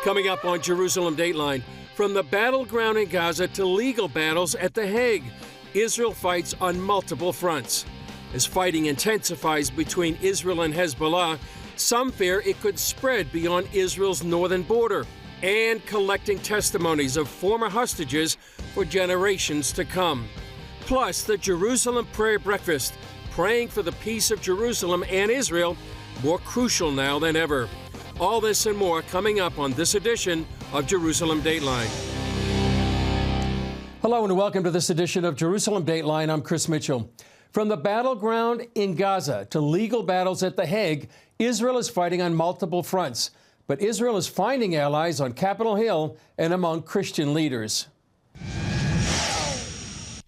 Coming up on Jerusalem Dateline, from the battleground in Gaza to legal battles at The Hague, Israel fights on multiple fronts. As fighting intensifies between Israel and Hezbollah, some fear it could spread beyond Israel's northern border, and collecting testimonies of former hostages for generations to come. Plus, the Jerusalem Prayer Breakfast, praying for the peace of Jerusalem and Israel, more crucial now than ever. All this and more coming up on this edition of Jerusalem Dateline. Hello and welcome to this edition of Jerusalem Dateline. I'm Chris Mitchell. From the battleground in Gaza to legal battles at The Hague, Israel is fighting on multiple fronts. But Israel is finding allies on Capitol Hill and among Christian leaders.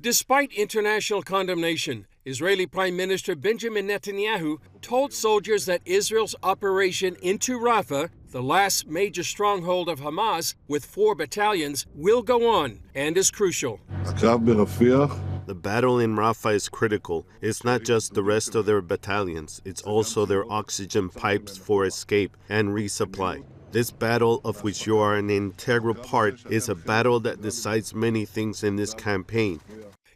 Despite international condemnation, Israeli Prime Minister Benjamin Netanyahu told soldiers that Israel's operation into Rafah, the last major stronghold of Hamas with 4 battalions, will go on and is crucial. The battle in Rafah is critical. It's not just the rest of their battalions, it's also their oxygen pipes for escape and resupply. This battle, of which you are an integral part, is a battle that decides many things in this campaign.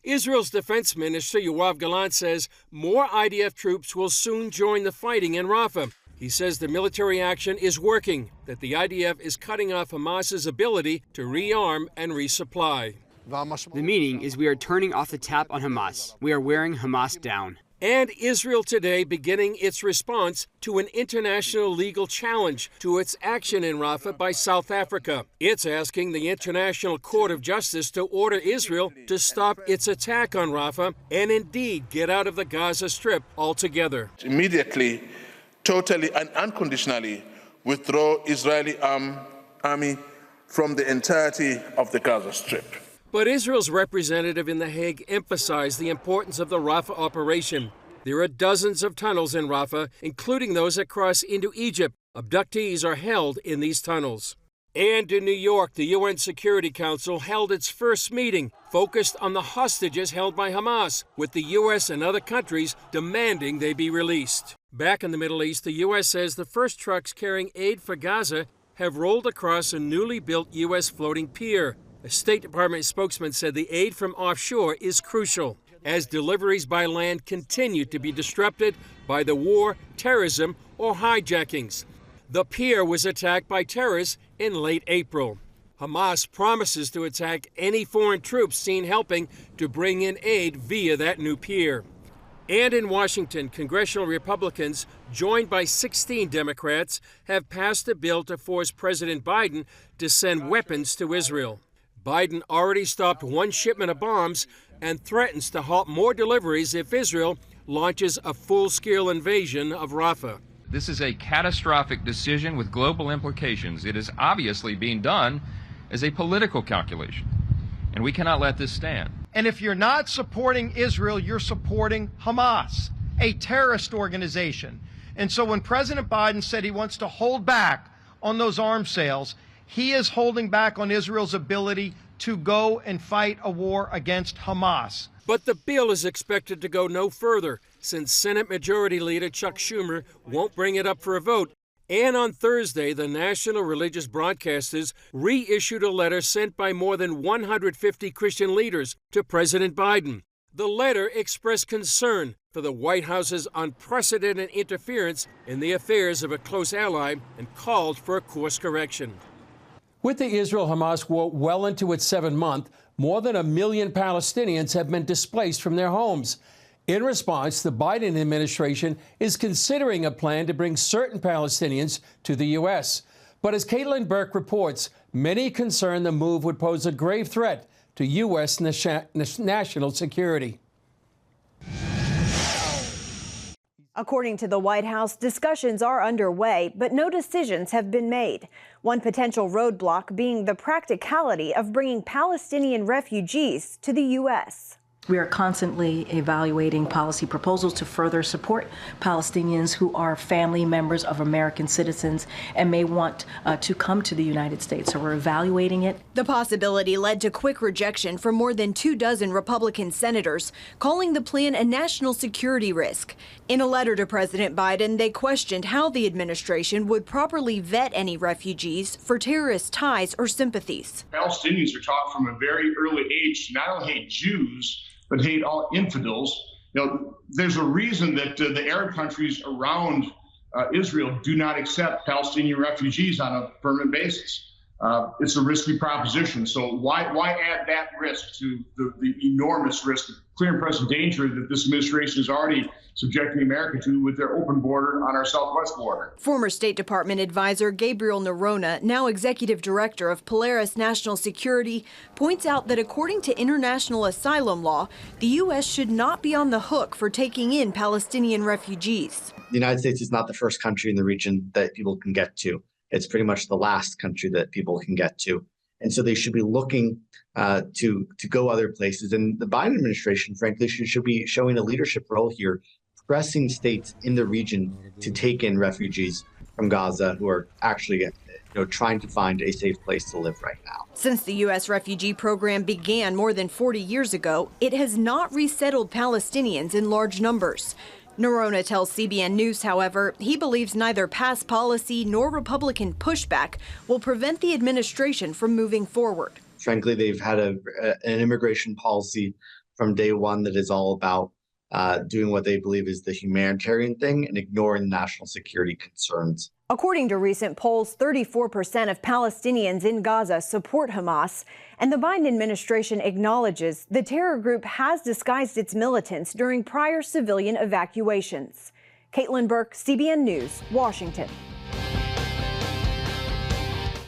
Israel's defense minister Yoav Gallant says more IDF troops will soon join the fighting in Rafah. He says the military action is working, that the IDF is cutting off Hamas's ability to rearm and resupply. The meaning is we are turning off the tap on Hamas. We are wearing Hamas down. And Israel today beginning its response to an international legal challenge to its action in Rafah by South Africa. It's asking the International Court of Justice to order Israel to stop its attack on Rafah and indeed get out of the Gaza Strip altogether. Immediately, totally and unconditionally withdraw Israeli army from the entirety of the Gaza Strip. But Israel's representative in The Hague emphasized the importance of the Rafah operation. There are dozens of tunnels in Rafah, including those that cross into Egypt. Abductees are held in these tunnels. And in New York, the UN Security Council held its first meeting focused on the hostages held by Hamas, with the U.S. and other countries demanding they be released. Back in the Middle East, the U.S. says the first trucks carrying aid for Gaza have rolled across a newly built U.S. floating pier. A State Department spokesman said the aid from offshore is crucial as deliveries by land continue to be disrupted by the war, terrorism, or hijackings. The pier was attacked by terrorists in late April. Hamas promises to attack any foreign troops seen helping to bring in aid via that new pier. And in Washington, congressional Republicans, joined by 16 Democrats, have passed a bill to force President Biden to send weapons to Israel. Biden already stopped one shipment of bombs and threatens to halt more deliveries if Israel launches a full-scale invasion of Rafah. This is a catastrophic decision with global implications. It is obviously being done as a political calculation, and we cannot let this stand. And if you're not supporting Israel, you're supporting Hamas, a terrorist organization. And so when President Biden said he wants to hold back on those arms sales, he is holding back on Israel's ability to go and fight a war against Hamas. But the bill is expected to go no further, since Senate Majority Leader Chuck Schumer won't bring it up for a vote. And on Thursday, the national religious broadcasters reissued a letter sent by more than 150 Christian leaders to President Biden. The letter expressed concern for the White House's unprecedented interference in the affairs of a close ally and called for a course correction. With the Israel-Hamas war well into its 7th month, more than 1 million Palestinians have been displaced from their homes. In response, the Biden administration is considering a plan to bring certain Palestinians to the U.S. But as Caitlin Burke reports, many concern the move would pose a grave threat to U.S. national security. According to the White House, discussions are underway, but no decisions have been made. One potential roadblock being the practicality of bringing Palestinian refugees to the U.S. We are constantly evaluating policy proposals to further support Palestinians who are family members of American citizens and may want to come to the United States. So we're evaluating it. The possibility led to quick rejection from more than 24 Republican senators, calling the plan a national security risk. In a letter to President Biden, they questioned how the administration would properly vet any refugees for terrorist ties or sympathies. Palestinians are taught from a very early age to not only hate Jews, but hate all infidels. You know, there's a reason that the Arab countries around Israel do not accept Palestinian refugees on a permanent basis. It's a risky proposition. So why add that risk to the enormous risk, the clear and present danger that this administration is already subjecting America to with their open border on our southwest border? Former State Department advisor Gabriel Nerona, now executive director of Polaris National Security, points out that according to international asylum law, the U.S. should not be on the hook for taking in Palestinian refugees. The United States is not the first country in the region that people can get to. It's pretty much the last country that people can get to. And so they should be looking to go other places. And the Biden administration, frankly, should be showing a leadership role here, pressing states in the region to take in refugees from Gaza who are actually trying to find a safe place to live right now. Since the U.S. refugee program began more than 40 years ago, it has not resettled Palestinians in large numbers. Nerona tells CBN News, however, he believes neither past policy nor Republican pushback will prevent the administration from moving forward. Frankly, they've had an immigration policy from day one that is all about doing what they believe is the humanitarian thing and ignoring national security concerns. According to recent polls, 34% of Palestinians in Gaza support Hamas, and the Biden administration acknowledges the terror group has disguised its militants during prior civilian evacuations. Caitlin Burke, CBN News, Washington.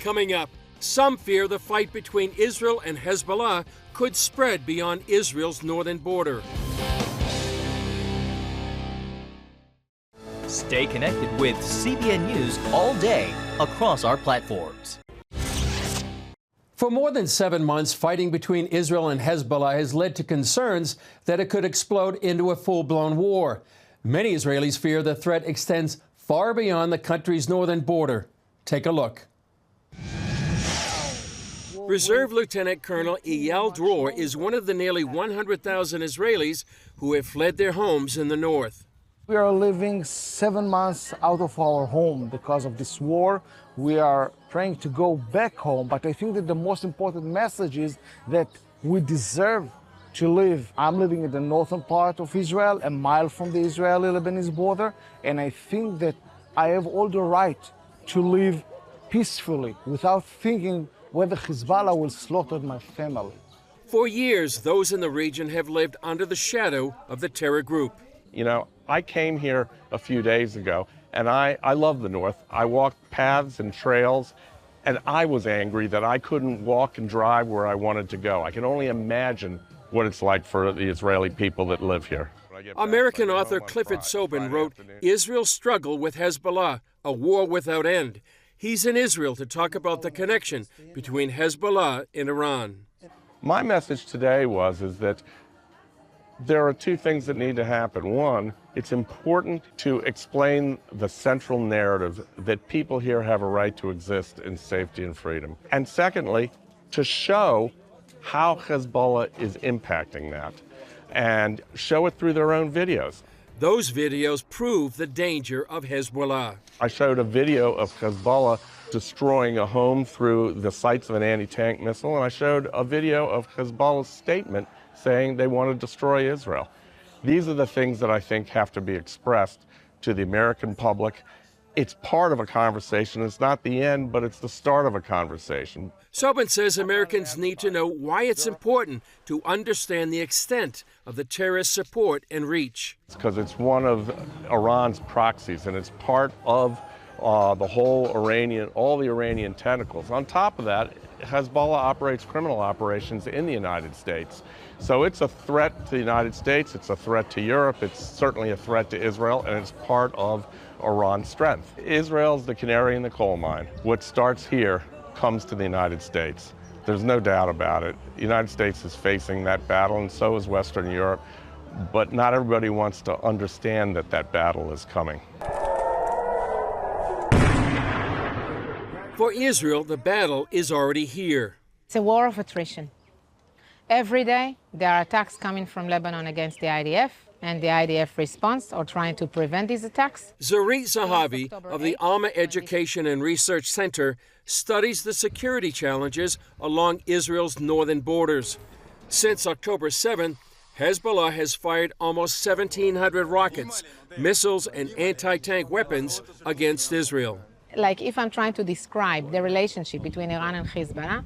Coming up, some fear the fight between Israel and Hezbollah could spread beyond Israel's northern border. Stay connected with CBN News all day across our platforms. For more than 7 months, fighting between Israel and Hezbollah has led to concerns that it could explode into a full-blown war. Many Israelis fear the threat extends far beyond the country's northern border. Take a look. Reserve Lieutenant Colonel Eyal Dror is one of the nearly 100,000 Israelis who have fled their homes in the north. We are living 7 months out of our home because of this war. We are trying to go back home, but I think that the most important message is that we deserve to live. I'm living in the northern part of Israel, a mile from the Israeli-Lebanese border, and I think that I have all the right to live peacefully without thinking whether Hezbollah will slaughter my family. For years, those in the region have lived under the shadow of the terror group. You know, I came here a few days ago, and I love the North. I walked paths and trails, and I was angry that I couldn't walk and drive where I wanted to go. I can only imagine what it's like for the Israeli people that live here. American author Clifford Sobin wrote, "Israel's struggle with Hezbollah, a war without end." He's in Israel to talk about the connection between Hezbollah and Iran. My message today is that there are two things that need to happen. One, it's important to explain the central narrative that people here have a right to exist in safety and freedom. And secondly, to show how Hezbollah is impacting that and show it through their own videos. Those videos prove the danger of Hezbollah. I showed a video of Hezbollah destroying a home through the sights of an anti-tank missile, and I showed a video of Hezbollah's statement saying they want to destroy Israel. These are the things that I think have to be expressed to the American public. It's part of a conversation. It's not the end, but it's the start of a conversation. Sobin says Americans need to know why it's important to understand the extent of the terrorist support and reach. It's because it's one of Iran's proxies, and it's part of the whole all the Iranian tentacles. On top of that, Hezbollah operates criminal operations in the United States. So it's a threat to the United States, it's a threat to Europe, it's certainly a threat to Israel, and it's part of Iran's strength. Israel's the canary in the coal mine. What starts here comes to the United States. There's no doubt about it. The United States is facing that battle, and so is Western Europe. But not everybody wants to understand that that battle is coming. For Israel, the battle is already here. It's a war of attrition. Every day, there are attacks coming from Lebanon against the IDF, and the IDF response or trying to prevent these attacks. Zarit Zahavi of the Alma Education and Research Center studies the security challenges along Israel's northern borders. Since October 7th, Hezbollah has fired almost 1,700 rockets, missiles, and anti-tank weapons against Israel. Like if I'm trying to describe the relationship between Iran and Hezbollah,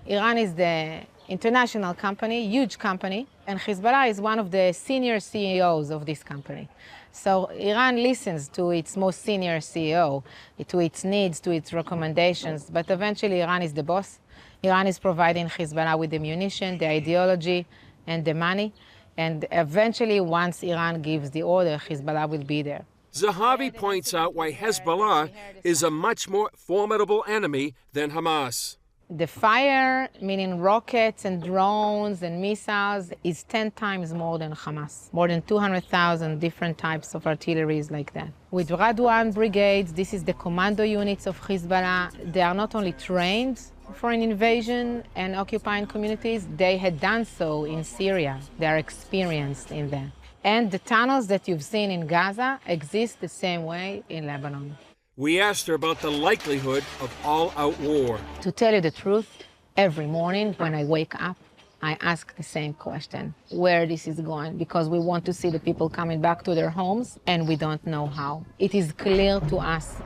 Iran is the international company, huge company, and Hezbollah is one of the senior CEOs of this company. So Iran listens to its most senior CEO, to its needs, to its recommendations, but eventually Iran is the boss. Iran is providing Hezbollah with the munition, the ideology, and the money, and eventually once Iran gives the order, Hezbollah will be there. Zahavi points out why Hezbollah is a much more formidable enemy than Hamas. The fire, meaning rockets and drones and missiles, is 10 times more than Hamas. More than 200,000 different types of artillery like that. With Radwan brigades, this is the commando units of Hezbollah. They are not only trained for an invasion and occupying communities, they had done so in Syria. They are experienced in that. And the tunnels that you've seen in Gaza exist the same way in Lebanon. We asked her about the likelihood of all-out war. To tell you the truth, every morning when I wake up, I ask the same question, where this is going, because we want to see the people coming back to their homes, and we don't know how. It is clear to us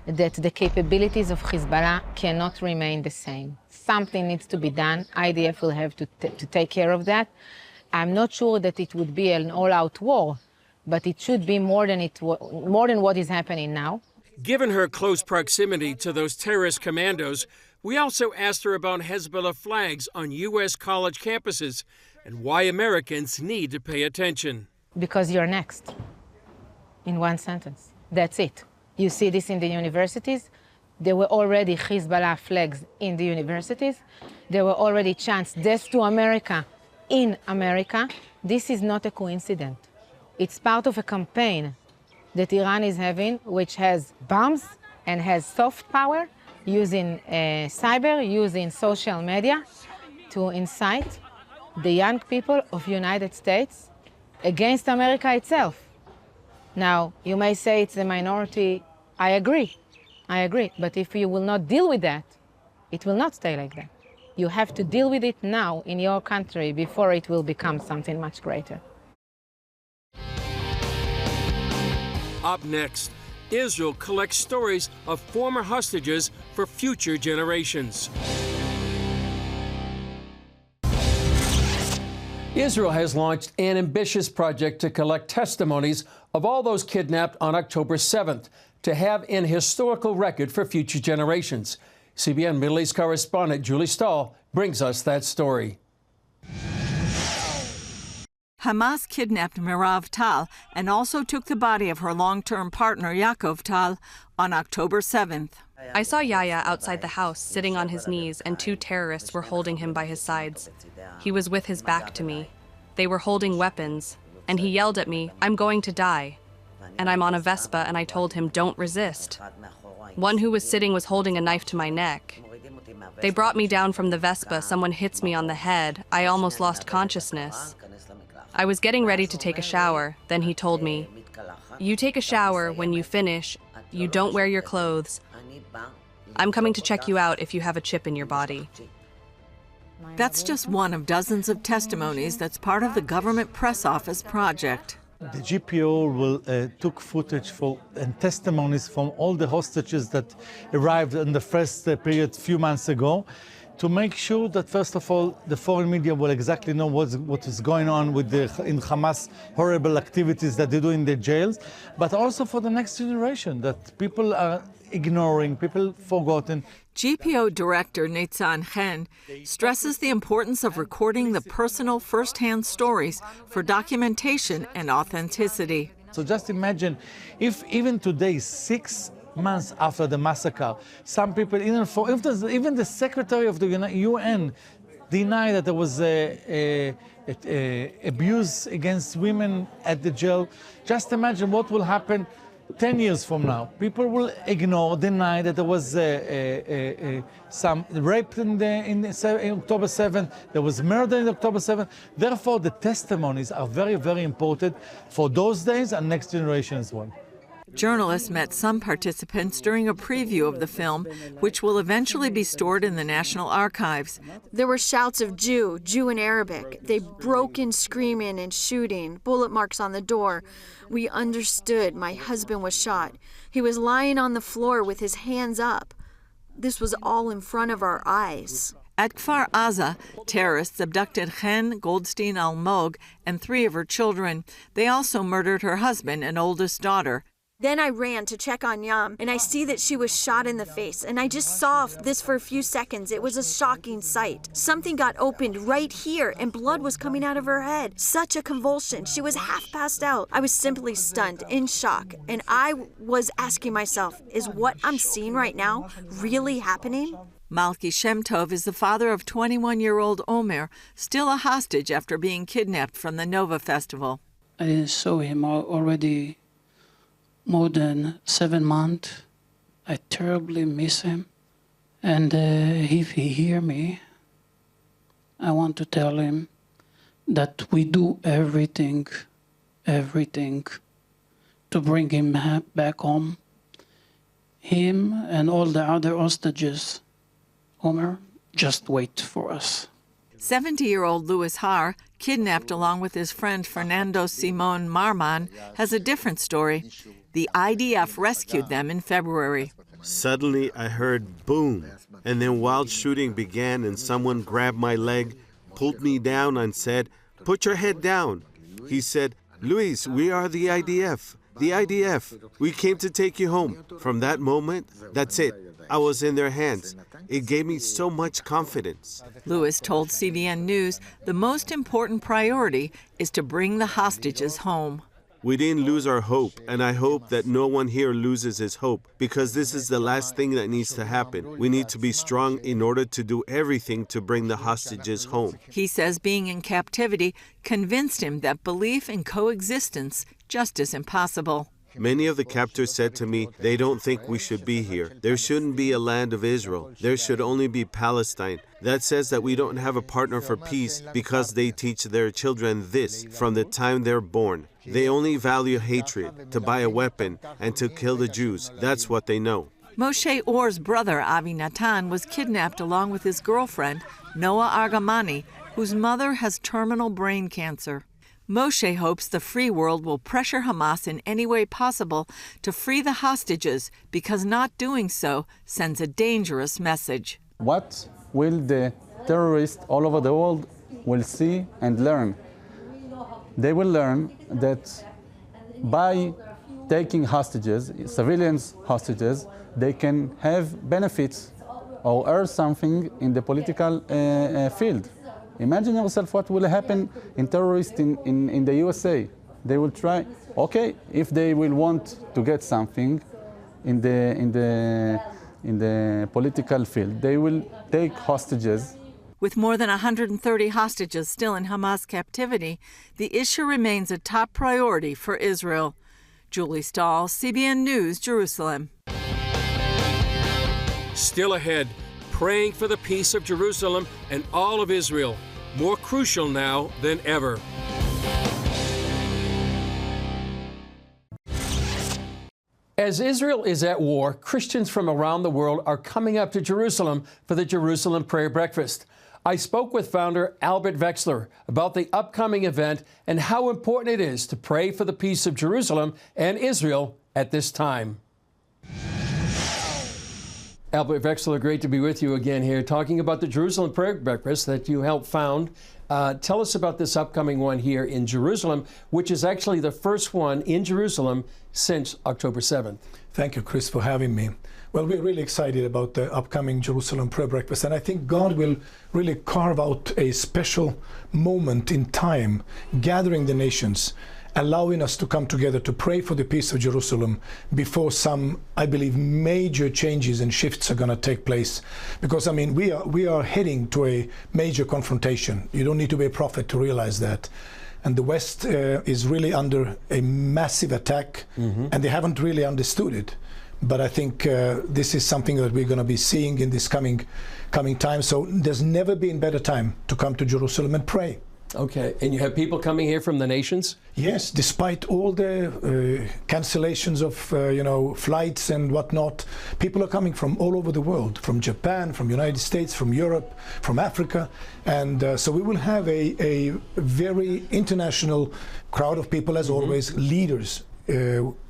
that the capabilities of Hezbollah cannot remain the same. Something needs to be done. IDF will have to take care of that. I'm not sure that it would be an all-out war, but it should be more than what is happening now. Given her close proximity to those terrorist commandos, we also asked her about Hezbollah flags on U.S. college campuses and why Americans need to pay attention. Because you're next, in one sentence. That's it. You see this in the universities. There were already Hezbollah flags in the universities. There were already chants, death to America, in America. This is not a coincidence. It's part of a campaign that Iran is having, which has bombs and has soft power, using cyber, using social media to incite the young people of the United States against America itself. Now, you may say it's a minority. I agree. But if you will not deal with that, it will not stay like that. You have to deal with it now in your country before it will become something much greater. Up next, Israel collects stories of former hostages for future generations. Israel has launched an ambitious project to collect testimonies of all those kidnapped on October 7th to have an historical record for future generations. CBN Middle East correspondent Julie Stahl brings us that story. Hamas kidnapped Merav Tal and also took the body of her long-term partner Yaakov Tal on October 7th. I saw Yahya outside the house, sitting on his knees, and two terrorists were holding him by his sides. He was with his back to me. They were holding weapons, and he yelled at me, "I'm going to die." And I'm on a Vespa, and I told him, "Don't resist." One who was sitting was holding a knife to my neck. They brought me down from the Vespa. Someone hits me on the head. I almost lost consciousness. I was getting ready to take a shower. Then he told me, "You take a shower. When you finish, you don't wear your clothes. I'm coming to check you out if you have a chip in your body." That's just one of dozens of testimonies that's part of the government press office project. The GPO took footage and testimonies from all the hostages that arrived in the first period a few months ago, to make sure that, first of all, the foreign media will exactly know what is going on in Hamas horrible activities that they do in the jails, but also for the next generation, that people are ignoring, people forgotten. GPO Director Nitzan Chen stresses the importance of recording the personal first-hand stories for documentation and authenticity. So just imagine if even today 6 months after the massacre. Some people, even the Secretary of the UN denied that there was abuse against women at the jail. Just imagine what will happen 10 years from now. People will ignore, deny that there was some rape in October 7th, there was murder in October 7th. Therefore, the testimonies are very, very important for those days and next generation as well. Journalists met some participants during a preview of the film, which will eventually be stored in the National Archives. There were shouts of Jew, Jew in Arabic. They broke in screaming and shooting, bullet marks on the door. We understood my husband was shot. He was lying on the floor with his hands up. This was all in front of our eyes. At Kfar Aza, terrorists abducted Chen Goldstein Almog and 3 of her children. They also murdered her husband and oldest daughter. Then I ran to check on Yam, and I see that she was shot in the face, and I just saw this for a few seconds. It was a shocking sight. Something got opened right here, and blood was coming out of her head. Such a convulsion. She was half passed out. I was simply stunned, in shock, and I was asking myself, is what I'm seeing right now really happening? Malki Shem Tov is the father of 21-year-old Omer, still a hostage after being kidnapped from the Nova Festival. I saw him already more than 7 months. I terribly miss him. And if he hear me, I want to tell him that we do everything to bring him back home. Him and all the other hostages. Omer, just wait for us. 70-year-old Louis Har, kidnapped along with his friend Fernando Simon Marman, has a different story. The IDF rescued them in February. Suddenly, I heard boom, and then wild shooting began and someone grabbed my leg, pulled me down and said, "Put your head down." He said, "Luis, we are the IDF. The IDF. We came to take you home." From that moment, that's it. I was in their hands. It gave me so much confidence. Louis told CBN News the most important priority is to bring the hostages home. We didn't lose our hope, and I hope that no one here loses his hope, because this is the last thing that needs to happen. We need to be strong in order to do everything to bring the hostages home. He says being in captivity convinced him that belief in coexistence just is impossible. Many of the captors said to me, they don't think we should be here. There shouldn't be a land of Israel. There should only be Palestine. That says that we don't have a partner for peace because they teach their children this from the time they're born. They only value hatred, to buy a weapon, and to kill the Jews. That's what they know. Moshe Or's brother, Avi Natan, was kidnapped along with his girlfriend, Noah Argamani, whose mother has terminal brain cancer. Moshe hopes the free world will pressure Hamas in any way possible to free the hostages, because not doing so sends a dangerous message. What will the terrorists all over the world will see and learn? They will learn that by taking hostages, civilians hostages, they can have benefits or earn something in the political field. Imagine yourself what will happen in terrorists in the USA. They will try, okay, if they will want to get something in the political field, they will take hostages. With more than 130 hostages still in Hamas captivity, the issue remains a top priority for Israel. Julie Stahl, CBN News, Jerusalem. Still ahead, praying for the peace of Jerusalem and all of Israel, more crucial now than ever. As Israel is at war, Christians from around the world are coming up to Jerusalem for the Jerusalem Prayer Breakfast. I spoke with founder Albert Wexler about the upcoming event and how important it is to pray for the peace of Jerusalem and Israel at this time. Albert Wexler, great to be with you again here, talking about the Jerusalem Prayer Breakfast that you helped found. Tell us about this upcoming one here in Jerusalem, which is actually the first one in Jerusalem since October 7th. Thank you, Chris, for having me. Well, we're really excited about the upcoming Jerusalem Prayer Breakfast, and I think God will really carve out a special moment in time, gathering the nations allowing us to come together to pray for the peace of Jerusalem before some, I believe, major changes and shifts are going to take place. Because, I mean, we are heading to a major confrontation. You don't need to be a prophet to realize that. And the West is really under a massive attack, and they haven't really understood it. But I think this is something that we're going to be seeing in this coming time. So there's never been better time to come to Jerusalem and pray. Okay, and you have people coming here from the nations? Yes, despite all the cancellations of flights and whatnot, people are coming from all over the world, from Japan, from United States, from Europe, from Africa, and so we will have a very international crowd of people, as always, leaders,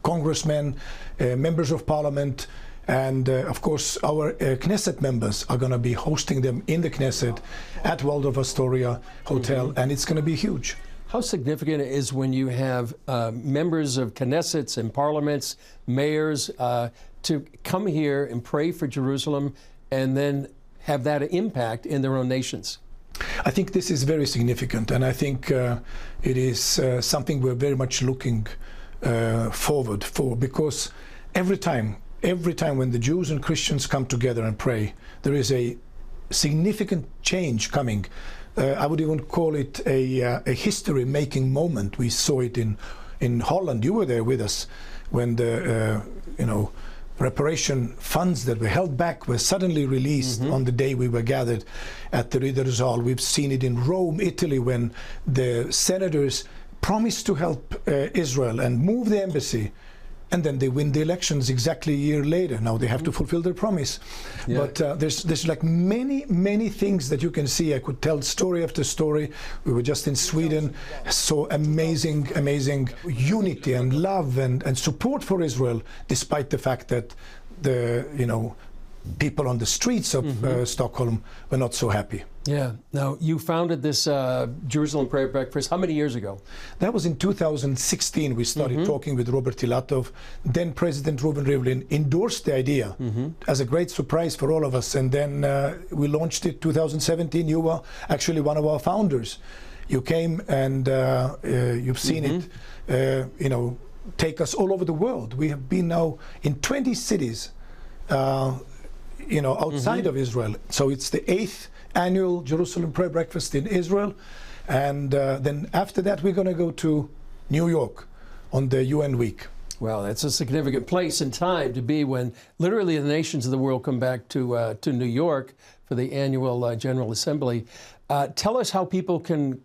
congressmen, members of parliament, and of course our Knesset members are going to be hosting them in the Knesset at Waldorf Astoria Hotel, and it's going to be huge. How significant it is when you have members of Knessets and parliaments, mayors, to come here and pray for Jerusalem and then have that impact in their own nations? I think this is very significant, and I think it is something we're very much looking forward for, because every time when the Jews and Christians come together and pray, there is a significant change coming. I would even call it a history-making moment. We saw it in Holland. You were there with us when the reparation funds that were held back were suddenly released on the day we were gathered at the Rittersaal. We've seen it in Rome, Italy, when the senators promised to help Israel and move the embassy, and then they win the elections exactly a year later. Now they have to fulfill their promise. Yeah. But there's like many things that you can see. I could tell story after story. We were just in Sweden, saw amazing unity and love and support for Israel, despite the fact that the people on the streets of Stockholm were not so happy. Yeah. Now, you founded this Jerusalem Prayer Breakfast how many years ago? That was in 2016. We started talking with Robert Ilatov. Then President Reuven Rivlin endorsed the idea as a great surprise for all of us. And then we launched it 2017. You were actually one of our founders. You came and you've seen it, take us all over the world. We have been now in 20 cities, outside of Israel. So it's the 8th annual Jerusalem Prayer Breakfast in Israel, and then after that we're going to go to New York on the UN week. Well, that's a significant place and time to be when literally the nations of the world come back to New York for the annual General Assembly. Tell us how people can,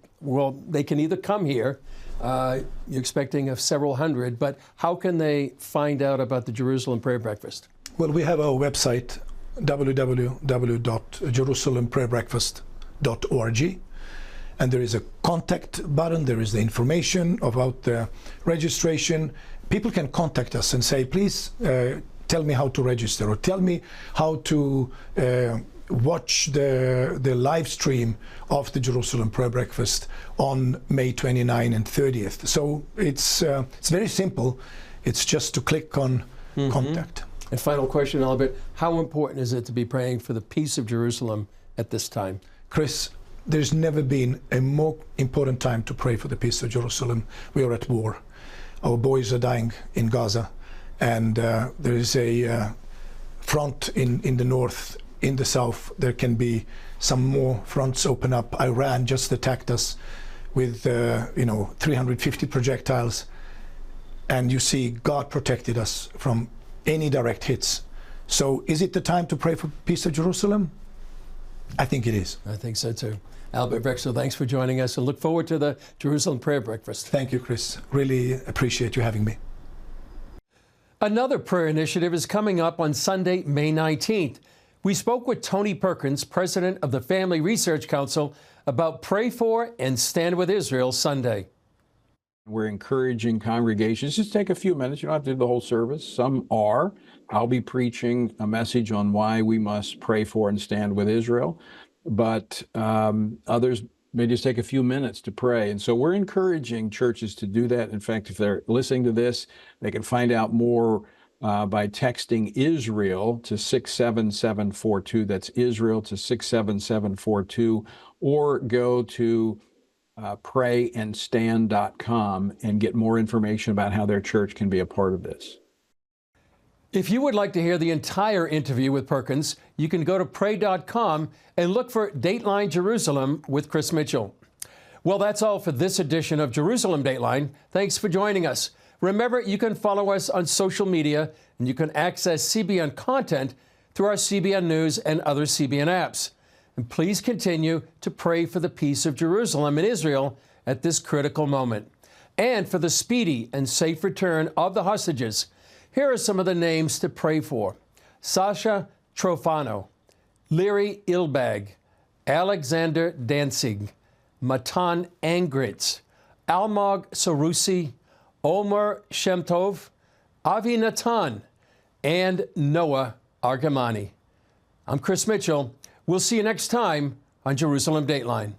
they can either come here, you're expecting several hundred, but how can they find out about the Jerusalem Prayer Breakfast? Well, we have our website, www.jerusalemprayerbreakfast.org, and there is a contact button. There is the information about the registration. People can contact us and say, please tell me how to register, or tell me how to watch the live stream of the Jerusalem Prayer Breakfast on May 29 and 30th. So it's very simple. It's just to click on contact. And final question, Albert, how important is it to be praying for the peace of Jerusalem at this time? Chris, there's never been a more important time to pray for the peace of Jerusalem. We are at war. Our boys are dying in Gaza, and there is a front in the north, in the south. There can be some more fronts open up. Iran just attacked us with 350 projectiles, and you see God protected us from any direct hits. So is it the time to pray for peace of Jerusalem? I think it is. I think so too. Albert Brexel, thanks for joining us, and look forward to the Jerusalem Prayer Breakfast. Thank you, Chris. Really appreciate you having me. Another prayer initiative is coming up on Sunday, May 19th. We spoke with Tony Perkins, president of the Family Research Council, about Pray For and Stand With Israel Sunday. We're encouraging congregations, just take a few minutes. You don't have to do the whole service. Some are. I'll be preaching a message on why we must pray for and stand with Israel. But others may just take a few minutes to pray. And so we're encouraging churches to do that. In fact, if they're listening to this, they can find out more by texting Israel to 67742. That's Israel to 67742. Or go to prayandstand.com and get more information about how their church can be a part of this. If you would like to hear the entire interview with Perkins, you can go to pray.com and look for Dateline Jerusalem with Chris Mitchell. Well, that's all for this edition of Jerusalem Dateline. Thanks for joining us. Remember, you can follow us on social media, and you can access CBN content through our CBN News and other CBN apps. And please continue to pray for the peace of Jerusalem and Israel at this critical moment, and for the speedy and safe return of the hostages. Here are some of the names to pray for: Sasha Trofano, Leary Ilbag, Alexander Danzig, Matan Angritz, Almog Sarusi, Omer Shemtov, Avi Natan, and Noah Argamani. I'm Chris Mitchell. We'll see you next time on Jerusalem Dateline.